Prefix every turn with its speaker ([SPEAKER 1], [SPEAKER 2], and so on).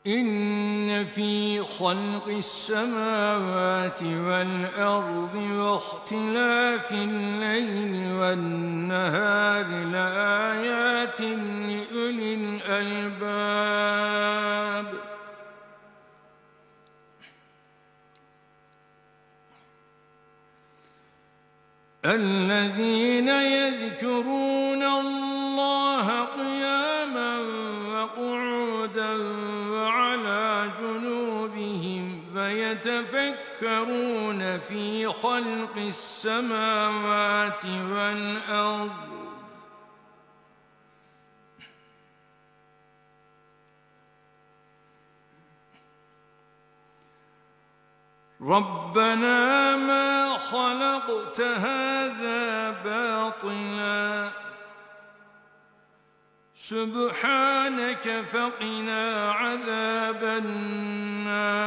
[SPEAKER 1] إن في خلق السماوات والأرض واختلاف الليل والنهار لآيات لأولي الألباب الذين يذكرون الله قياما وقعودا وعلى جنوبهم فيتفكرون في خلق السماوات والأرض ربنا ما خلقت هذا باطلا سبحانك فقنا عذاب النار